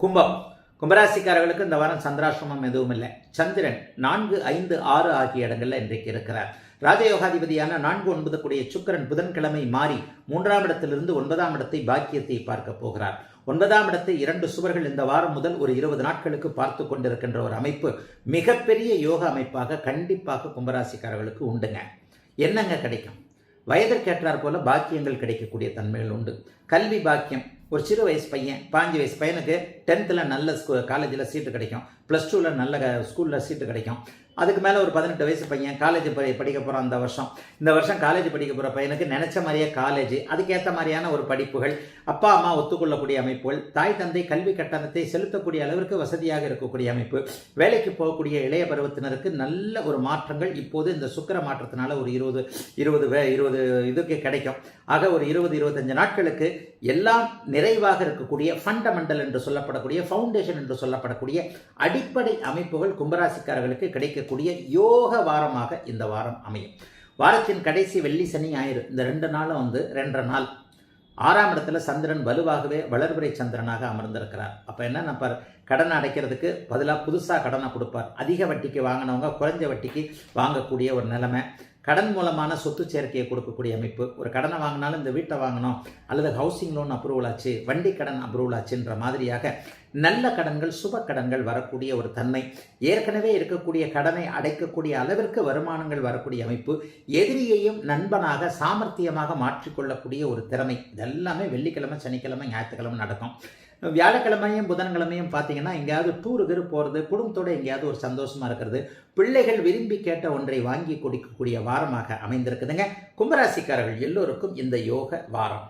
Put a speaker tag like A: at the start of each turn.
A: கும்பம். கும்பராசிக்காரர்களுக்கு இந்த வாரம் சந்திராசிரமம் எதுவும் இல்லை. சந்திரன் 4, 5, 6 ஆகிய இடங்கள்ல இன்றைக்கு இருக்கிறார். ராஜயோகாதிபதியான 4, 9 கூடிய சுக்கிரன் புதன்கிழமை மாறி 3ஆம் இடத்திலிருந்து 9ஆம் இடத்தை பாக்கியத்தை பார்க்க போகிறார். 9ஆம் இடத்தை 2 சுவர்கள் இந்த வாரம் முதல் ஒரு 20 நாட்களுக்கு பார்த்து கொண்டிருக்கின்ற ஒரு அமைப்பு மிகப்பெரிய யோக அமைப்பாக கண்டிப்பாக கும்பராசிக்காரர்களுக்கு உண்டுங்க. என்னங்க கிடைக்கும்? வயதிற்கேற்றார் போல பாக்கியங்கள் கிடைக்கக்கூடிய தன்மைகள் உண்டு. கல்வி பாக்கியம். ஒரு சிறு வயசு பையன், 5 வயசு பையனுக்கு 10th நல்ல காலேஜில் சீட்டு கிடைக்கும், +2 நல்ல ஸ்கூலில் சீட்டு கிடைக்கும். அதுக்கு மேலே ஒரு 18 வயசு பையன் காலேஜ் படிக்க போகிறான். இந்த வருஷம் காலேஜ் படிக்க போகிற பையனுக்கு நினச்ச மாதிரியே காலேஜ், அதுக்கேற்ற மாதிரியான ஒரு படிப்புகள், அப்பா அம்மா ஒத்துக்கொள்ளக்கூடிய அமைப்புகள், தாய் தந்தை கல்வி கட்டணத்தை செலுத்தக்கூடிய அளவிற்கு வசதியாக இருக்கக்கூடிய அமைப்பு, வேலைக்கு போகக்கூடிய இளைய பருவத்தினருக்கு நல்ல ஒரு மாற்றங்கள் இப்போது இந்த சுக்கிர மாற்றத்தினால ஒரு 20 இதுக்கு கிடைக்கும். ஆக ஒரு 20-25 நாட்களுக்கு எல்லாம் நிறைவாக இருக்கக்கூடிய ஃபண்டமெண்டல் என்று சொல்லப்படக்கூடிய ஃபவுண்டேஷன் என்று சொல்லப்படக்கூடிய அடிப்படை அமைப்புகள் கும்பராசிக்காரர்களுக்கு கிடைக்கக்கூடிய யோக வாரமாக இந்த வாரம் அமையும். வாரத்தின் கடைசி வெள்ளி சனி ஞாயிறு இந்த 2 நாளும் 2.5 நாள் 6ஆம் இடத்துல சந்திரன் வலுவாகவே வளர்பிறை சந்திரனாக அமர்ந்திருக்கிறார். அப்போ என்ன, கடனை அடைக்கிறதுக்கு பதிலாக புதுசாக கடனை கொடுப்பார். அதிக வட்டிக்கு வாங்கினவங்க குறைஞ்ச வட்டிக்கு வாங்கக்கூடிய ஒரு நிலைமை, கடன் மூலமான சொத்து சேர்க்கையை கொடுக்கக்கூடிய அமைப்பு. ஒரு கடனை வாங்கினாலும் இந்த வீட்டை வாங்கணும், அல்லது ஹவுசிங் லோன் அப்ரூவல் ஆச்சு, வண்டி கடன் அப்ரூவல் ஆச்சுன்ற மாதிரியாக நல்ல கடன்கள், சுப கடன்கள் வரக்கூடிய ஒரு தன்மை, ஏற்கனவே இருக்கக்கூடிய கடனை அடைக்கக்கூடிய அளவிற்கு வருமானங்கள் வரக்கூடிய அமைப்பு, எதிரியையும் நண்பனாக சாமர்த்தியமாக மாற்றிக்கொள்ளக்கூடிய ஒரு திறமை, இதெல்லாமே வெள்ளிக்கிழமை, சனிக்கிழமை, ஞாயிற்றுக்கிழமை நடக்கும். வியாழக்கிழமையும் புதன்கிழமையும் பார்த்தீங்கன்னா எங்கேயாவது டூருக்கு போகிறது, குடும்பத்தோடு எங்கேயாவது ஒரு சந்தோஷமாக இருக்கிறது, பிள்ளைகள் விரும்பி கேட்ட ஒன்றை வாங்கி கொடுக்கக்கூடிய வாரமாக அமைந்திருக்குதுங்க. கும்பராசிக்காரர்கள் எல்லோருக்கும் இந்த யோக வாரம்.